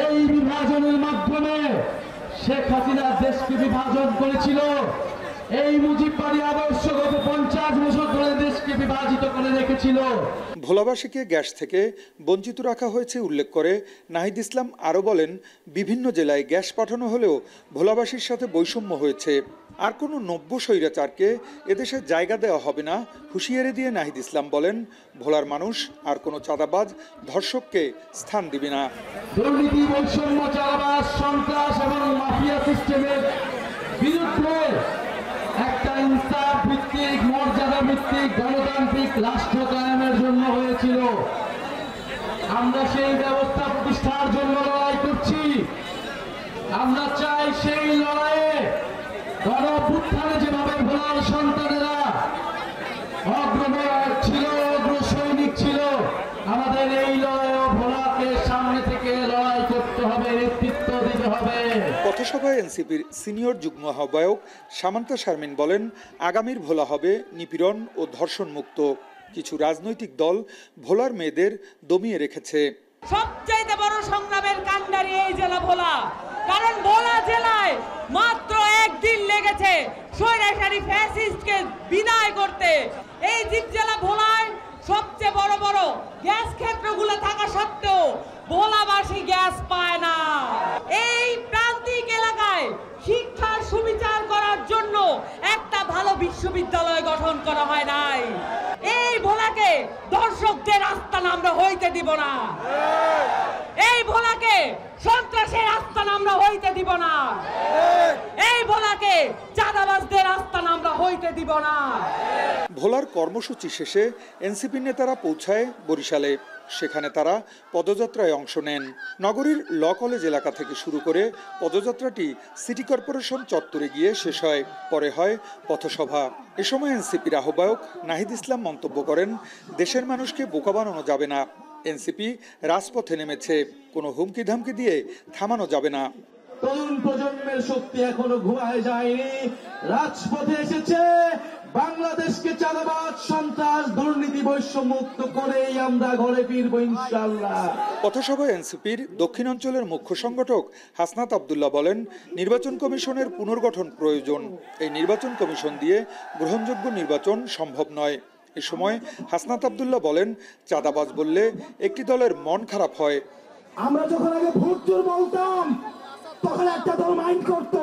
এই বিভাজনের মাধ্যমে শেখ হাসিনা দেশকে বিভাজন করেছিল। এই মুজিববাদী আদর্শ গত 50 বছর ধরে দেশকে বিভাজিত করে রেখেছিল। ভোলাবাসীকে গ্যাস থেকে বঞ্চিত রাখা হয়েছে উল্লেখ করে নাহিদ ইসলাম আরও বলেন, বিভিন্ন জেলায় গ্যাস পাঠানো হলেও ভোলাবাসীর সাথে বৈষম্য হয়েছে। আর কোনো নব্য স্বৈরাচারকে এদেশে জায়গা দেওয়া হবে না হুঁশিয়ারি দিয়ে নাহিদ ইসলাম বলেন, ভোলার মানুষ আর কোনো চাঁদাবাজ, ধর্ষককে স্থান দিবে না। দুর্নীতি, বৈষম্য, চাঁদাবাজ, সন্ত্রাস এবং মাফিয়া সিস্টেমের বিরুদ্ধে একটা ইনসাফ ভিত্তিক, মর্যাদা ভিত্তিক গণতান্ত্রিক রাষ্ট্র কায়েমের জন্য হয়েছিল। আমরা সেই ব্যবস্থা প্রতিষ্ঠার জন্য লড়াই করছি। আমরা চাই সেই লড়াইয়ে গণ অভ্যুত্থানে যেভাবে ভোলার সন্তানেরা অগ্রনায়ক ছিল, অগ্রসৈনিক ছিল, আমাদের এই লড়াইও ভোলাকে সামনে থেকে লড়াই করতে হবে, নেতৃত্ব দিতে হবে। পথসভায় এনসিপির সিনিয়র যুগ্ম আহ্বায়ক সামান্তা শারমিন বলেন, আগামীর ভোলা হবে নিপীড়ন ও ধর্ষণ মুক্ত। কিছু রাজনৈতিক দল ভোলার মেয়েদের দমিয়ে রেখেছে। সবচেয়ে বড় সংগ্রামের কান্ডারি এই জেলা ভোলা, কারণ ভোলা জেলায় মাত্র একদিন লেগেছে স্বৈরাচারী ফ্যাসিস্টকে বিদায় করতে। এই দ্বীপ জেলা ভোলায় সবচেয়ে বড় বড় গ্যাস ক্ষেত্রগুলো থাকা সত্ত্বেও ভোলাবাসী গ্যাস পায় না। এই প্রান্তিক এলাকায় শিক্ষার সুবিচার করার জন্য একটা ভালো বিশ্ববিদ্যালয় গঠন করা হয় নাই। এই ভোলাকে দর্শকদের আস্তানা আমরা হইতে দিব না। এই ভোলাকে সন্ত্রাসের আস্তানা আমরা হইতে দিব না। এই ভোলাকে চাঁদাবাজদের আস্তানা আমরা হইতে দিব না। ভোলার কর্মসূচি শেষে এনসিপি নেতারা পৌঁছায় বরিশালে। সেখানে তারা পদযাত্রায় অংশ নেন। নগরীর ল কলেজ এলাকা থেকে শুরু করে পদযাত্রাটি সিটি কর্পোরেশন চত্বরে গিয়ে শেষ হয়। পরে হয় পথসভা। এ সময় এনসিপির আহ্বায়ক নাহিদ ইসলাম মন্তব্য করেন, দেশের মানুষকে বোকা বানানো যাবে না। এনসিপি রাজপথে নেমেছে, কোনো হুমকি ধামকি দিয়ে থামানো যাবে না। তরুণ প্রজন্মের শক্তি এখনো ঘুমায় যায়নি, রাজপথে এসেছে। বাংলাদেশকে চাঁদাবাজ, সন্ত্রাস, দুর্নীতি, বৈষম্যমুক্ত করেই আমরা ঘরে ফিরবো ইনশাআল্লাহ। পথসভায় এনসিপির দক্ষিণাঞ্চলের মুখ্য সংগঠক হাসনাত আব্দুল্লাহ বলেন, নির্বাচন কমিশনের পুনর্গঠন প্রয়োজন। এই নির্বাচন কমিশন দিয়ে গ্রহণযোগ্য নির্বাচন সম্ভব নয়। এ সময় হাসনাত আব্দুল্লাহ বলেন, চাঁদাবাজ বললে একটি দলের মন খারাপ হয়। আমরা যখন আগে ভোট চোর বলতাম তখন একটা দল মাইন্ড করতো,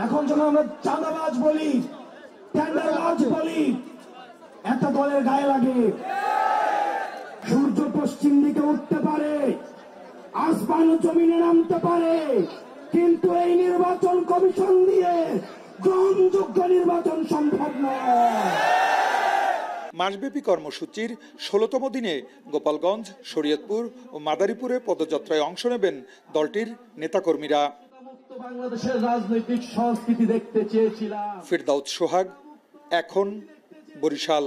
এখন যখন আমরা চাঁদাবাজ বলি, টেন্ডারবাজ বলি, একটা দলের গায়ে লাগে। সূর্য পশ্চিম দিকে উঠতে পারে, আসমান জমিনে নামতে পারে, কিন্তু এই নির্বাচন কমিশন দিয়ে গ্রহণযোগ্য নির্বাচন সম্ভব নয়। মাসব্যাপী কর্মসূচির ১৬তম দিনে গোপালগঞ্জ, শরীয়তপুর ও মাদারীপুরে পদযাত্রায় অংশ নেবেন দলটির নেতাকর্মীরা। বাংলাদেশের রাজনৈতিক সংস্কৃতি দেখতে চেয়েছিলাম। ফিরদাউস সোহাগ, এখন, বরিশাল।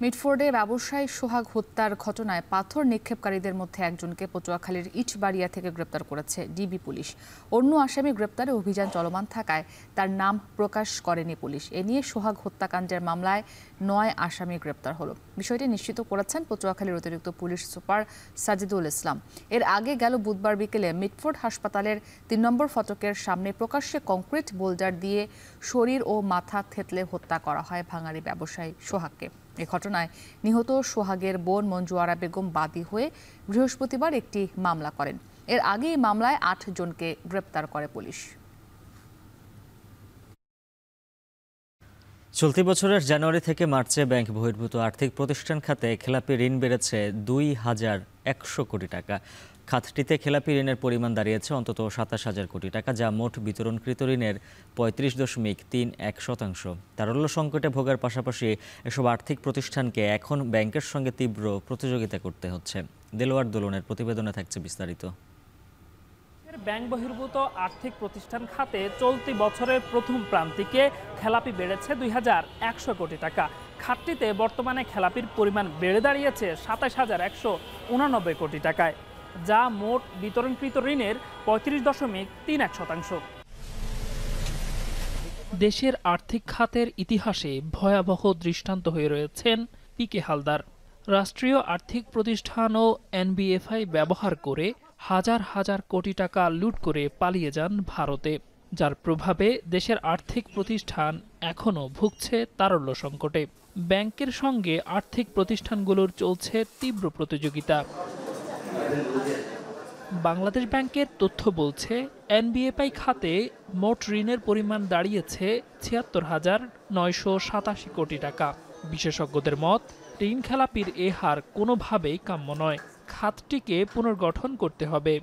মিটফোর্ডে ব্যবসায়ী সোহাগ হত্যার ঘটনায় পাথর নিক্ষেপকারীদের মধ্যে একজনকে পটুয়াখালীর ইটবাড়িয়া থেকে গ্রেপ্তার করেছে ডিবি পুলিশ। অন্য আসামি গ্রেপ্তারে অভিযান চলমান থাকায় তার নাম প্রকাশ করেনি পুলিশ। এ নিয়ে সোহাগ হত্যাকাণ্ডের মামলায় ৯ আসামি গ্রেপ্তার হলো। বিষয়টি নিশ্চিত করেছেন পটুয়াখালীর অতিরিক্ত পুলিশ সুপার সাজিদুল ইসলাম। এর আগে গেল বুধবার বিকেলে মিটফোর্ড হাসপাতালের ৩ নম্বর ফটকের সামনে প্রকাশ্যে কংক্রিট বোল্ডার দিয়ে শরীর ও মাথা থেতলে হত্যা করা হয় ভাঙাড়ি ব্যবসায়ী সোহাগকে। এ ঘটনায় নিহত সোহাগের বোন মঞ্জুয়ারা বেগম বাদী হয়ে বৃহস্পতিবার একটি মামলা করেন। এর আগে এই মামলায় ৮ জনকে গ্রেপ্তার করে পুলিশ। চলতি বছরের জানুয়ারি থেকে মার্চে ব্যাংক বহির্ভূত আর্থিক প্রতিষ্ঠান খাতে খেলাপি ঋণ বেড়েছে ২,১০০ কোটি টাকা। খাতটিতে খেলাপি ঋণের পরিমাণ দাঁড়িয়েছে অন্তত ২৭,০০০ কোটি টাকা, যা মোট বিতরণকৃত ঋণের ৩৫.৩১%। তারল্য সংকটে ভোগার পাশাপাশি এসব আর্থিক প্রতিষ্ঠানকে এখন ব্যাংকের সঙ্গে তীব্র প্রতিযোগিতা করতে হচ্ছে। দেলোয়ার দোলনের প্রতিবেদনে থাকছে বিস্তারিত। ব্যাংক বহির্ভূত আর্থিক প্রতিষ্ঠান খাতে চলতি বছরের প্রথম প্রান্তিকে খেলাপি বেড়েছে ২,১০০ কোটি টাকা। খাতটিতে বর্তমানে খেলাপির পরিমাণ বেড়ে দাঁড়িয়েছে ২৭,১৮৯ কোটি টাকায়, যা মোট বিতরণকৃত ঋণের ৩৫.৩১%। দেশের আর্থিক খাতের ইতিহাসে ভয়াবহ দৃষ্টান্ত হয়ে রয়েছেন পিকে হালদার। রাষ্ট্রীয় আর্থিক প্রতিষ্ঠান ও এনবিএফআই ব্যবহার করে হাজার হাজার কোটি টাকা লুট করে পালিয়ে যান ভারতে, যার প্রভাবে দেশের আর্থিক প্রতিষ্ঠান এখনও ভুগছে তারল্য সংকটে। ব্যাংকের সঙ্গে আর্থিক প্রতিষ্ঠানগুলোর চলছে তীব্র প্রতিযোগিতা। বাংলাদেশ ব্যাংকের তথ্য বলছে, এনবিএফআই খাতে মোট ঋণের পরিমাণ দাঁড়িয়েছে ৭৬,৯৮৭ কোটি টাকা। বিশেষজ্ঞদের মত, ঋণ খেলাপির এ হার কোনোভাবেই কাম্য নয়। খাতটিকে পুনর্গঠন করতে হবে।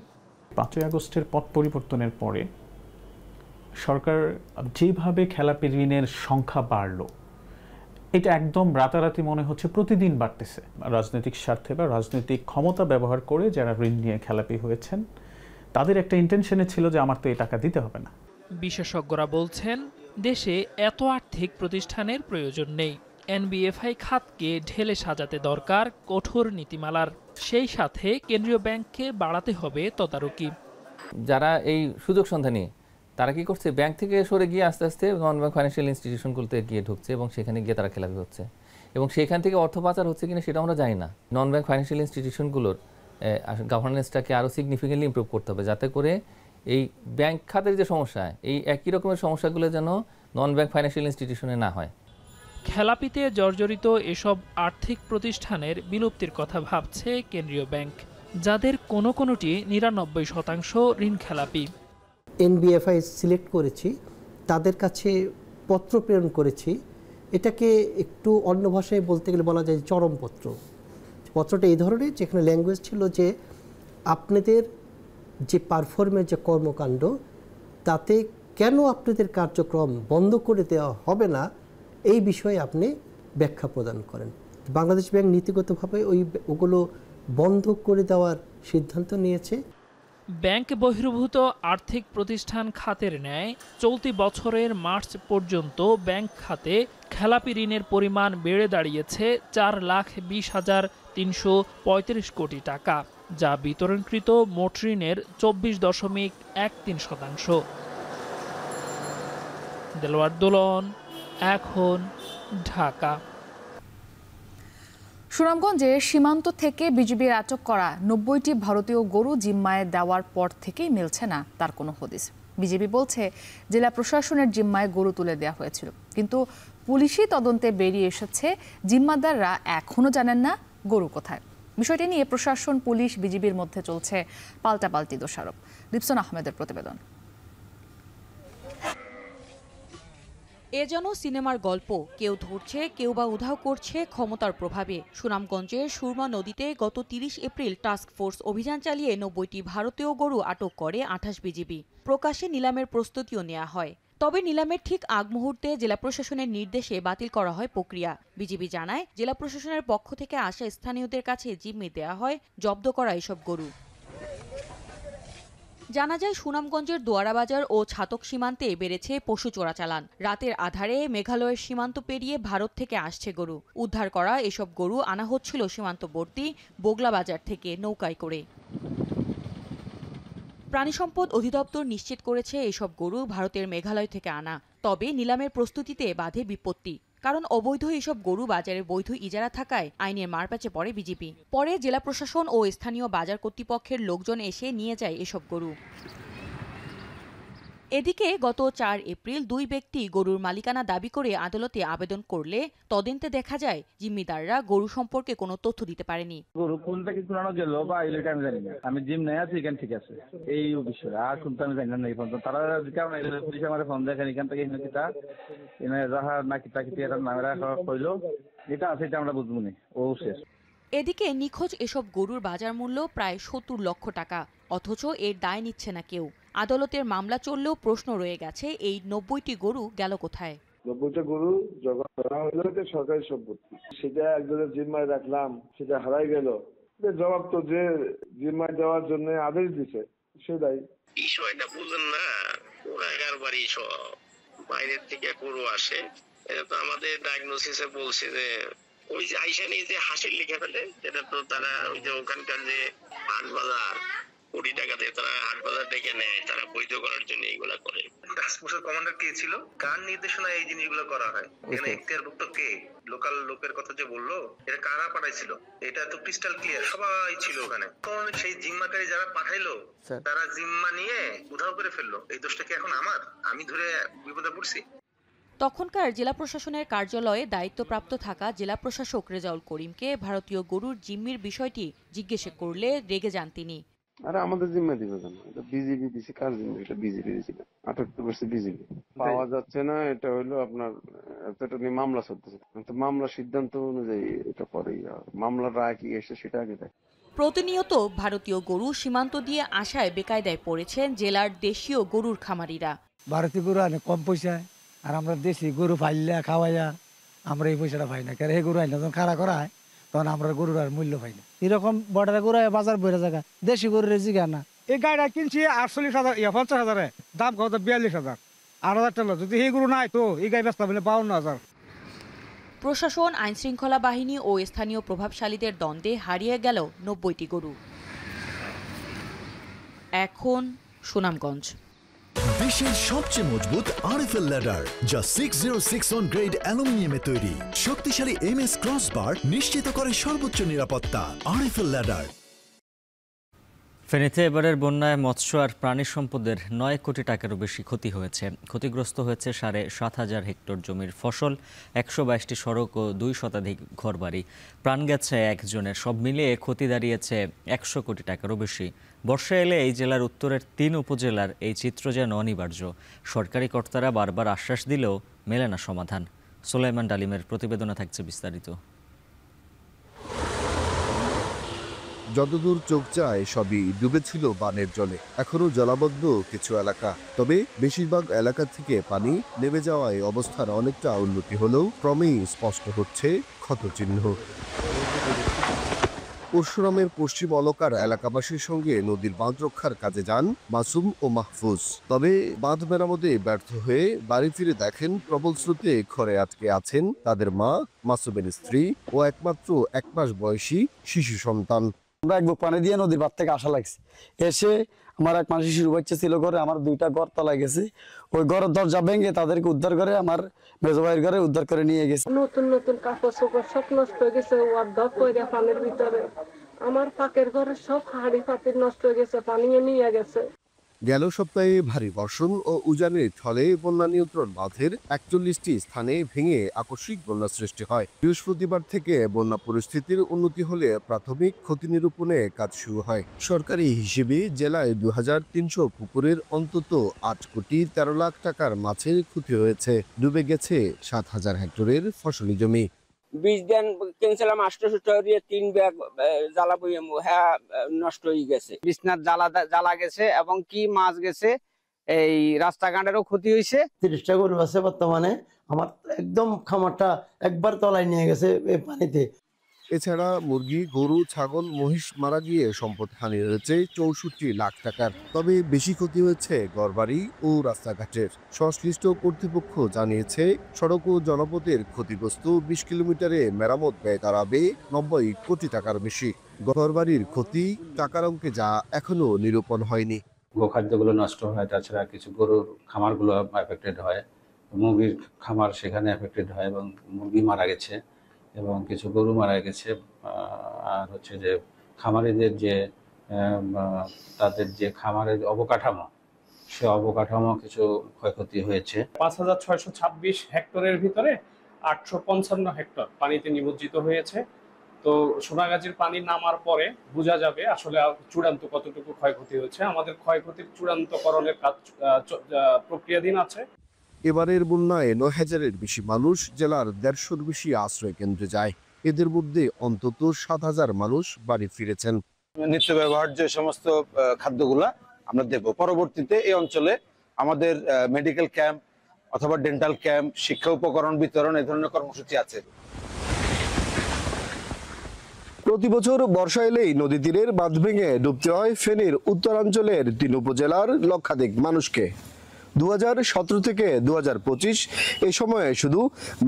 ৫ই আগস্টের পট পরিবর্তনের পরে সরকার যেভাবে খেলাপি ঋণের সংখ্যা বাড়ল, এটা একদম রাতারাতি মনে হচ্ছে প্রতিদিন বাড়তেছে। রাজনৈতিক স্বার্থে বা রাজনৈতিক ক্ষমতা ব্যবহার করে যারা ঋণ নিয়ে খেলাপি হয়েছেন, তাদের একটা ইন্টেনশনে ছিল যে আমার তো এই টাকা দিতে হবে না। বিশেষজ্ঞরা বলছেন, দেশে এত আর্থিক প্রতিষ্ঠানের প্রয়োজন নেই। এনবিএফআই খাতকে ঢেলে সাজাতে দরকার কঠোর নীতিমালার। সেই সাথে কেন্দ্রীয় ব্যাংককে বাড়াতে হবে তদারকি। যারা এই সুযোগ সন্ধানী, তারা কি করছে, ব্যাংক থেকে সরে গিয়ে আস্তে আস্তে নন ব্যাংক ফাইন্যান্সিয়াল ইনস্টিটিউশনগুলোতে গিয়ে ঢুকছে এবং সেখানে গিয়ে তারা খেলাপি হচ্ছে, এবং সেখান থেকে অর্থ পাচার হচ্ছে কিনা সেটা আমরা জানি না। নন ব্যাংক ফাইন্যান্সিয়াল ইনস্টিটিউশনগুলোর গভর্নেন্সটাকে আরও সিগনিফিকেন্টলি ইমপ্রুভ করতে হবে, যাতে করে এই ব্যাংক খাতের যে সমস্যা, এই একই রকমের সমস্যাগুলো যেন নন ব্যাংক ফাইন্যান্সিয়াল ইনস্টিটিউশনে না হয়। খেলাপিতে জর্জরিত এসব আর্থিক প্রতিষ্ঠানের বিলুপ্তির কথা ভাবছে কেন্দ্রীয় ব্যাংক, যাদের কোনোটি ৯৯% ঋণ খেলাপি। এনবিএফআই সিলেক্ট করেছি, তাদের কাছে পত্র প্রেরণ করেছি। এটাকে একটু অন্য ভাষায় বলতে গেলে বলা যায় চরমপত্র। পত্রটা এই ধরনের, যেখানে ল্যাঙ্গুয়েজ ছিল যে আপনাদের যে পারফর্মের যে কর্মকাণ্ড, তাতে কেন আপনাদের কার্যক্রম বন্ধ করে দেওয়া হবে না এই বিষয়ে আপনি ব্যাখ্যা প্রদান করেন। বাংলাদেশ ব্যাংক নীতিগতভাবে ওগুলো বন্ধ করে দেওয়ার সিদ্ধান্ত নিয়েছে। ব্যাংক বহির্ভূত আর্থিক প্রতিষ্ঠান খাতের ন্যায় চলতি বছরের মার্চ পর্যন্ত ব্যাংক খাতে খেলাপি ঋণের পরিমাণ বেড়ে দাঁড়িয়েছে 4,20,335 কোটি টাকা, যা বিতরণকৃত মোট ঋণের 24.13%। দেলোয়ার দোলন, এখন, ঢাকা। সুনামগঞ্জে সীমান্ত থেকে বিজিবির আটক করা 90টি ভারতীয় গরু জিম্মায় দেওয়ার পর থেকেই মিলছে না তার কোনো হদিস। বিজিবি বলছে জেলা প্রশাসনের জিম্মায় গরু তুলে দেওয়া হয়েছিল, কিন্তু পুলিশি তদন্তে বেরিয়ে এসেছে জিম্মাদাররা এখনও জানেন না গরু কোথায়। বিষয়টি নিয়ে প্রশাসন, পুলিশ, বিজিবির মধ্যে চলছে পাল্টাপাল্টি দোষারোপ। লিপসন আহমেদের প্রতিবেদন। এ যেন সিনেমার গল্প, কেউ ধরছে কেউ বা উধাও করছে ক্ষমতার প্রভাবে। সুনামগঞ্জের সুরমা নদীতে গত 30 এপ্রিল টাস্ক ফোর্স অভিযান চালিয়ে 90টি ভারতীয় গরু আটক করে 28 বিজিবি। প্রকাশ্যে নিলামের প্রস্তুতিও নেওয়া হয়, তবে নিলামের ঠিক আগ মুহূর্তে জেলা প্রশাসনের নির্দেশে বাতিল করা হয় প্রক্রিয়া। বিজিবি জানায়, জেলা প্রশাসনের পক্ষ থেকে আসা স্থানীয়দের কাছে জিম্মি দেওয়া হয় জব্দ করা এসব গরু। জানা যায়, সুনামগঞ্জের দোয়ারাবাজার ও ছাতক সীমান্তে বেড়েছে পশু চোরাচালান। রাতের আধারে মেঘালয়ের সীমান্ত পেরিয়ে ভারত থেকে আসছে গরু। উদ্ধার করা এসব গরু আনা হচ্ছিল সীমান্তবর্তী বোগলা বাজার থেকে নৌকায় করে। প্রাণী সম্পদ অধিদপ্তর নিশ্চিত করেছে এসব গরু ভারতের মেঘালয় থেকে আনা। তবে নিলামের প্রস্তুতিতে বাধে বিপত্তি, কারণ অবৈধ এসব গরু বাজারে বৈধ ইজারা থাকায় আইনের মারপ্যাচে পড়ে বিজিবি। পরে জেলা প্রশাসন ও স্থানীয় বাজার কর্তৃপক্ষের লোকজন এসে নিয়ে যায় এসব গরু। এদিকে গত 4 এপ্রিল 2 ব্যক্তি গরুর মালিকানা দাবি করে আদালতে আবেদন করলে তদন্তে দেখা যায় জিম্মিদাররা গরু সম্পর্কে কোনো তথ্য দিতে পারেনি। গরু কোন থেকে কুড়ানো গেল বা এটা আমি জানি না, আমি জিম নাই আছি এখান ঠিক আছে, এই বিষয় আর শুনতে আমি জানি না। এই পর্যন্ত তারা কারণ পুলিশ আমার ফোন দেখেন এখান থেকে কিতা যাহা নাকি তাকি নামে রাখা হইলো, এটা আছে এটা আমরা বুঝবো না, ও শেষ। এদিকে নিখোঁজ এসব গরুর বাজার মূল্য প্রায় 70 লক্ষ টাকা, অথচ এর দায় নিচ্ছে না কেউ। আদালতের মামলা চললেও প্রশ্ন রয়ে গেছে, এই 90টি গরু গেল কোথায়। 90টা গরু জগৎ করা হলো সরকারি সম্পত্তি, সেটা একজনের জিম্মায় রাখলাম, সেটা হারাই গেল, জবাব তো যে জিম্মায় দেওয়ার জন্য আদেশ দিছে সেটাই। বিষয়টা বুঝেন না, ওরা বাড়ি সব বাইরের থেকে গরু আসে। এটা তো আমাদের ডায়াগনোসিসে বলছে যে ওই যে আইসা নিয়ে যে হাসির লিখে ফেলে, সেটা তো তারা ওই যে ওখানকার যে হাট বাজার কোটি টাকা দিয়ে তারা হাট বাজার ডেকে নেয়, তারা বৈধ করার জন্য এইগুলা করে। টাস্ক ফোর্সের কমান্ডার কে ছিল, কার নির্দেশনায় এই জিনিসগুলো করা হয়, এখানে এখতিয়ারভুক্ত কে, লোকাল লোকের কথা যে বললো এটা কারা পাঠাইছিল, এটা তো ক্রিস্টাল ক্লিয়ার, সবাই ছিল ওখানে। তখন সেই জিম্মাকারী যারা পাঠাইলো তারা জিম্মা নিয়ে উধাও করে ফেললো, এই দোষটা কি এখন আমার, আমি ধরে বিপদে পড়ছি? তখনকার জেলা প্রশাসনের কার্যালয়ে দায়িত্বপ্রাপ্ত থাকা জেলা প্রশাসক রেজাউল করিমকে ভারতীয় গরুর জিম্মির বিষয়টি জিজ্ঞেস করলে রেগে যান তিনি। আরে আমাদের জিম্মা দিবে কেন, এটা বিজেপি দিছে, কার জিম্মা, এটা বিজেপি দিছিল, আটক তো করছে বিজেপি। পাওয়া যাচ্ছে না, এটা হইলো আপনার এটা নিয়ে মামলা চলতেছে, তো মামলা সিদ্ধান্ত অনুযায়ী এটা পরেই মামলার রায় কি এসে সেটা আগে দেয়। প্রতিনিয়ত ভারতীয় গরু সীমান্ত দিয়ে আসায় বেকায়দায় পড়েছেন জেলার দেশীয় গরুর খামারিরা। ভারতীয় গরু আনে কম পয়সায়, আর আমরা দেশি গরু ফাইলা খাওয়াইয়া আমরা এই পয়সাটা পাই না, কারণ এই গরু আইলে যখন খাড়া করা হয় তখন আমরা গরুর আর মূল্য পাই না। এরকম বর্ডারে গরু বাজার বইরা জায়গা দেশি গরুর জিগা না। এই গাড়িটা কিনছি 48,000, 50,000, দাম কত 42,000, 8,000 টাকা। যদি এই গরু নাই তো এই গাড়ি বেচতে পারলে 52,000। প্রশাসন, আইন শৃঙ্খলা বাহিনী ও স্থানীয় প্রভাবশালীদের দ্বন্দ্বে হারিয়ে গেল 90টি গরু। এখন সুনামগঞ্জ। দেশের সবচেয়ে মজবুত আরএফএল ল্যাডার, যা 6061 গ্রেড অ্যালুমিনিয়ামে তৈরি। শক্তিশালী এমএস ক্রসবার নিশ্চিত করে সর্বোচ্চ নিরাপত্তা। RFL ladder. ফেনীতে এবারের বন্যায় মৎস্য আর প্রাণী সম্পদের 9 কোটি টাকারও বেশি ক্ষতি হয়েছে। ক্ষতিগ্রস্ত হয়েছে 7,500 হেক্টর জমির ফসল, 122টি সড়ক ও 2 শতাধিক ঘরবাড়ি। প্রাণ গেছে একজনের। সব মিলিয়ে ক্ষতি দাঁড়িয়েছে 100 কোটি টাকারও বেশি। বর্ষা এলে এই জেলার উত্তরের 3 উপজেলার এই চিত্র যেন অনিবার্য। সরকারি কর্তারা বারবার আশ্বাস দিলেও মেলে না সমাধান। সুলাইমান ডালিমের প্রতিবেদনে থাকছে বিস্তারিত। যতদূর চোখ যায় সবই ডুবেছিল বানের জলে। এখনো জলাবদ্ধ কিছু এলাকা, তবে বেশিরভাগ এলাকা থেকে পানি নেমে যাওয়ায় অবস্থার অনেকটা উন্নতি হলেও ক্রমেই স্পষ্ট হচ্ছে ক্ষতচিহ্ন। পরশুরামের পশ্চিম অলকার এলাকাবাসীর সঙ্গে নদীর বাঁধ রক্ষার কাজে যান মাসুম ও মাহফুজ। তবে বাঁধ মেরামতে ব্যর্থ হয়ে বাড়ি ফিরে দেখেন প্রবল স্রোতে ঘরে আটকে আছেন তাদের মা, মাসুমের স্ত্রী ও একমাত্র 1 মাস বয়সী শিশু সন্তান। আমরা এক বুক পানি দিয়ে নদীর বাঁধ থেকে আসা লাগছে, এসে আমার 1 মাসের শিশু বাচ্চা ছিল ঘরে, আমার 2টা ঘর তলায় গেছে। ওই ঘরের দরজা ভেঙে তাদেরকে উদ্ধার করে আমার মেজো ভাইয়ের ঘরে উদ্ধার করে নিয়ে গেছে। নতুন নতুন কাপড় চোপড় সব নষ্ট হয়ে গেছে, ওয়ার্ডব করে পানির ভিতরে। আমার পাকের ঘরে সব হাঁড়ি পাতিল নষ্ট হয়ে গেছে, পানি নিয়ে গেছে। গেল সপ্তাহে ভারী বর্ষণ ও উজানের ফলে বন্যা নিয়ন্ত্রণ বাঁধের 41টি স্থানে ভেঙে আকস্মিক বন্যা সৃষ্টি হয়। বৃহস্পতিবার থেকে বন্যা পরিস্থিতির উন্নতি হলে প্রাথমিক ক্ষতি নিরূপণে কাজ শুরু হয়। সরকারি হিসেবে জেলায় 2300 পুকুরের অন্তত 8 কোটি 13 লাখ টাকার মাছের ক্ষতি হয়েছে। ডুবে গেছে 7000 হেক্টরের ফসলি জমি। বীজ দেন কিনছিলাম 800 3 ব্যাগ জ্বালা বইয়ে হ্যাঁ নষ্ট হয়ে গেছে। বিছনার জ্বালা গেছে এবং কি মাছ গেছে, এই রাস্তাঘাটেরও ক্ষতি হয়েছে। 30টা গরু আছে বর্তমানে, আমার একদম খামারটা একবার তলায় নিয়ে গেছে এই পানিতে। এছাড়া মুরগি, গরু, ছাগল, মহিষ মারা গিয়ে সম্পদ হানি হয়েছে 64 লাখ টাকার। তবে বেশি ক্ষতি হয়েছে ঘরবাড়ি ও রাস্তাঘাটের। সংশ্লিষ্ট কর্তৃপক্ষ জানিয়েছে সড়ক ও জনপথের ক্ষতিগ্রস্ত 20 কিলোমিটারে মেরামত ব্যয় দাঁড়াবে 90 কোটি টাকার বেশি। ঘরবাড়ির ক্ষতি টাকার অঙ্কে যা এখনো নিরূপণ হয়নি। গোখাদ্যগুলো নষ্ট হয়, তাছাড়া কিছু গরুর খামারগুলো এফেক্টেড হয়, মুরগির খামার সেখানে এফেক্টেড হয় এবং মুরগি মারা গেছে এবং কিছু গরু মারা গেছে। আর হচ্ছে যে খামারিদের যে তাদের যে খামারের অবকাঠামো, সে অবকাঠামো কিছু ক্ষয়ক্ষতি হয়েছে। 5626 হেক্টরের ভিতরে 855 হেক্টর পানিতে নিমজ্জিত হয়েছে। তো সোনাগাজীর পানি নামার পরে বোঝা যাবে আসলে চূড়ান্ত কতটুকু ক্ষয়ক্ষতি হয়েছে। আমাদের ক্ষয়ক্ষতির চূড়ান্তকরণের কাজ প্রক্রিয়াধীন আছে। এবারের বন্যায় 9000-এর বেশি মানুষ জেলার 150-র বেশি আশ্রয় কেন্দ্রে যায়। এদের মধ্যে অন্তত 7000 মানুষ বাড়ি ফিরেছেন। নিত্য ব্যবহার যে সমস্ত খাদ্যগুলা আমরা দেব। পরবর্তীতে এই অঞ্চলে আমাদের মেডিকেল ক্যাম্প অথবা ডেন্টাল ক্যাম্প, শিক্ষা উপকরণ বিতরণ, এই ধরনের কর্মসূচি আছে। প্রতি বছর বর্ষা এলেই নদী তীরের বাঁধ ভেঙে ডুবতে হয় ফেনীর উত্তরাঞ্চলের 3 উপজেলার লক্ষাধিক মানুষকে। 2017 থেকে 2025 এই সময়ে শুধু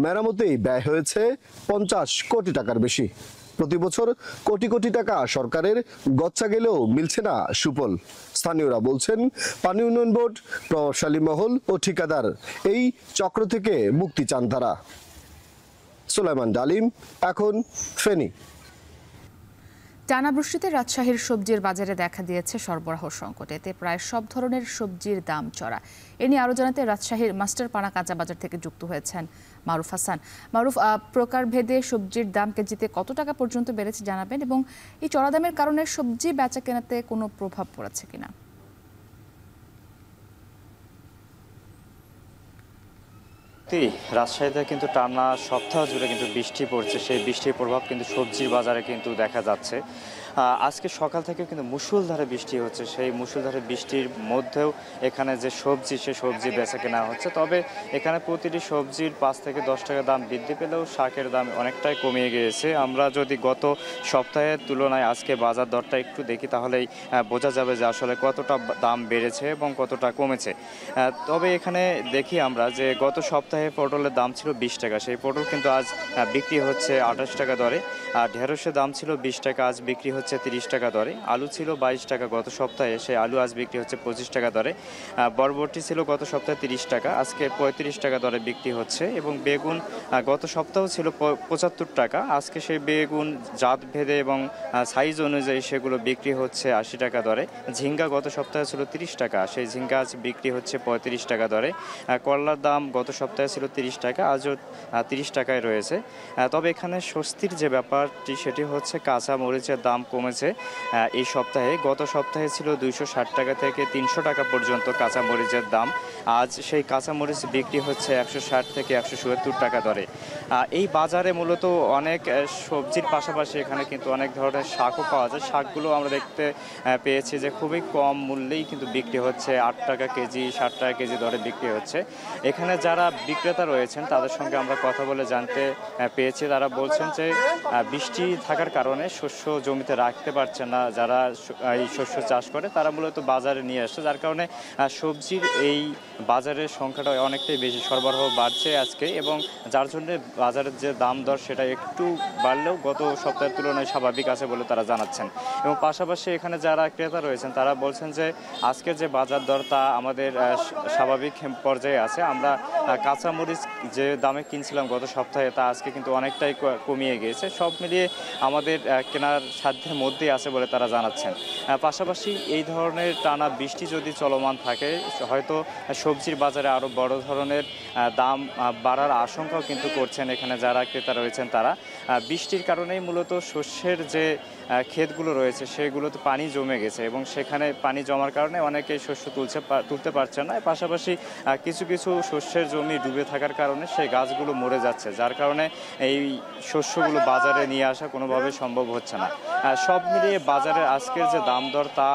মেরামতেই ব্যয় হয়েছে 50 কোটি টাকার বেশি। প্রতি বছর কোটি কোটি টাকা সরকারের গচ্ছা গেলেও মিলছে না সুফল। স্থানীয়রা বলছেন পানি উন্নয়ন বোর্ড, প্রভাবশালী মহল ও ঠিকাদার এই চক্র থেকে মুক্তি চান তারা। সুলাইমান ডালিম, এখন ফেনী। টানা বৃষ্টিতে রাজশাহীর সবজির বাজারে দেখা দিয়েছে সরবরাহ সংকট। এতে প্রায় সব ধরনের সবজির দাম চড়া। এ নিয়ে আরও জানাতে রাজশাহীর মাস্টারপাড়া কাঁচা বাজার থেকে যুক্ত হয়েছেন মারুফ হাসান। মারুফ, প্রকারভেদে সবজির দাম কেজিতে কত টাকা পর্যন্ত বেড়েছে জানাবেন, এবং এই চড়া দামের কারণে সবজি বেচা কেনাতে কোনো প্রভাব পড়েছে কিনা? রাজশাহীতে কিন্তু টানা সপ্তাহ জুড়ে কিন্তু বৃষ্টি পড়ছে। সেই বৃষ্টির প্রভাব কিন্তু সবজির বাজারে কিন্তু দেখা যাচ্ছে। আজকে সকাল থেকে কিন্তু মুষলধারে বৃষ্টি হচ্ছে। সেই মুষলধারে বৃষ্টির মধ্যেও এখানে যে সবজি, সে সবজি বেচা কেনা হচ্ছে। তবে এখানে প্রতিটি সবজির 5 থেকে 10 টাকা দাম বৃদ্ধি পেলেও শাকের দাম অনেকটাই কমিয়ে গিয়েছে। আমরা যদি গত সপ্তাহের তুলনায় আজকে বাজার দরটা একটু দেখি, তাহলেই বোঝা যাবে যে আসলে কতটা দাম বেড়েছে এবং কতটা কমেছে। তবে এখানে দেখি আমরা যে গত সপ্তাহে পটলের দাম ছিল 20 টাকা, সেই পটল কিন্তু আজ বিক্রি হচ্ছে 28 টাকা দরে। আর ঢেঁড়সের দাম ছিল 20 টাকা, আজ বিক্রি হচ্ছে 30 টাকা দরে। আলু ছিল 22 টাকা গত সপ্তাহে, সেই আলু আজ বিক্রি হচ্ছে 25 টাকা দরে। বরবটি ছিল গত সপ্তাহে 30 টাকা, আজকে 35 টাকা দরে বিক্রি হচ্ছে। এবং বেগুন গত সপ্তাহ ছিল 75 টাকা, আজকে সেই বেগুন জাত ভেদে এবং সাইজ অনুযায়ী সেগুলো বিক্রি হচ্ছে 80 টাকা দরে। ঝিঙ্গা গত সপ্তাহে ছিল 30 টাকা, সেই ঝিঙ্গা আজ বিক্রি হচ্ছে 35 টাকা দরে। করলার দাম গত সপ্তাহে ছিল 30 টাকা, আজও 30 টাকায় রয়েছে। তবে এখানে স্বস্তির যে ব্যাপারটি সেটি হচ্ছে কাঁচা মরিচের দাম কমেছে এই সপ্তাহে। গত সপ্তাহে ছিল 260 টাকা থেকে 300 টাকা পর্যন্ত কাঁচামরিচের দাম। আজ সেই কাঁচামরিচ বিক্রি হচ্ছে 160 থেকে 170 টাকা দরে। এই বাজারে মূলত অনেক সবজির পাশাপাশি এখানে কিন্তু অনেক ধরনের শাকও পাওয়া যায়। শাকগুলো আমরা দেখতে পেয়েছি যে খুবই কম মূল্যেই কিন্তু বিক্রি হচ্ছে, 8 টাকা কেজি 60 টাকা কেজি দরে বিক্রি হচ্ছে। এখানে যারা বিক্রেতা রয়েছেন তাদের সঙ্গে আমরা কথা বলে জানতে পেয়েছি, তারা বলছেন যে বৃষ্টি থাকার কারণে শস্য জমিতে রাখতে পারছে না যারা এই শস্য চাষ করে, তারা মূলত বাজারে নিয়ে আসছে, যার কারণে সবজির এই বাজারের সংখ্যাটা অনেকটাই বেশি, সরবরাহ বাড়ছে আজকে, এবং যার জন্য বাজারের যে দাম দর সেটা একটু বাড়লেও গত সপ্তাহের তুলনায় স্বাভাবিক আছে বলে তারা জানাচ্ছেন। এবং পাশাপাশি এখানে যারা ক্রেতা রয়েছেন তারা বলছেন যে আজকের যে বাজার দর তা আমাদের স্বাভাবিক পর্যায়ে আছে। আমরা কাঁচামরিচ যে দামে কিনছিলাম গত সপ্তাহে তা আজকে কিন্তু অনেকটাই কমিয়ে গিয়েছে। সব মিলিয়ে আমাদের কেনার সাধ্যের মধ্যেই আছে বলে তারা জানাচ্ছেন। পাশাপাশি এই ধরনের টানা বৃষ্টি যদি চলমান থাকে হয়তো সবজির বাজারে আরও বড় ধরনের দাম বাড়ার আশঙ্কাও কিন্তু করছেন এখানে যারা ক্রেতা রয়েছেন তারা। বৃষ্টির কারণেই মূলত শস্যের যে ক্ষেতগুলো রয়েছে সেগুলোতে পানি জমে গেছে এবং সেখানে পানি জমার কারণে অনেকেই শস্য তুলতে পারছে না। পাশাপাশি কিছু কিছু শস্যের জমি ডুবে থাকার কারণে সেই গাছগুলো মরে যাচ্ছে, যার কারণে এই শস্যগুলো বাজারে নিয়ে আসা কোনোভাবে সম্ভব হচ্ছে না। সব মিলিয়ে বাজারের আজকের যে দাম দর তা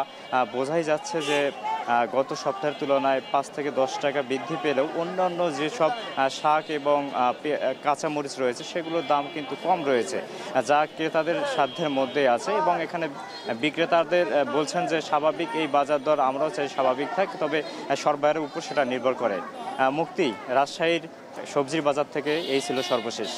বোঝাই যাচ্ছে যে গত সপ্তাহের তুলনায় 5 থেকে 10 টাকা বৃদ্ধি পেলেও অন্যান্য যেসব শাক এবং কাঁচামরিচ রয়েছে সেগুলোর দাম কিন্তু কম রয়েছে, যা ক্রেতাদের সাধ্যের মধ্যে আছে। এবং এখানে বিক্রেতাদের বলছেন যে স্বাভাবিক এই বাজার দর আমরাও চাই স্বাভাবিক থাক, তবে সরবরাহের উপর সেটা নির্ভর করে। মুক্তি, রাজশাহীর সবজির বাজার থেকে এই ছিল সর্বশেষ।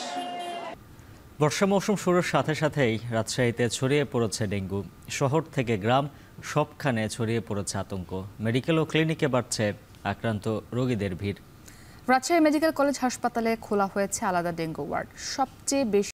বর্ষা মৌসুম শুরুর সাথে সাথেই রাজশাহীতে ছড়িয়ে পড়েছে ডেঙ্গু। শহর থেকে গ্রাম সবখানে ছড়িয়ে পড়েছে আতঙ্ক। মেডিকেল ও ক্লিনিকে বাড়ছে আক্রান্ত রোগীদের ভিড়। রাজশাহী মেডিকেল কলেজ হাসপাতালে খোলা হয়েছে আলাদা ডেঙ্গু ওয়ার্ড। সবচেয়ে বেশি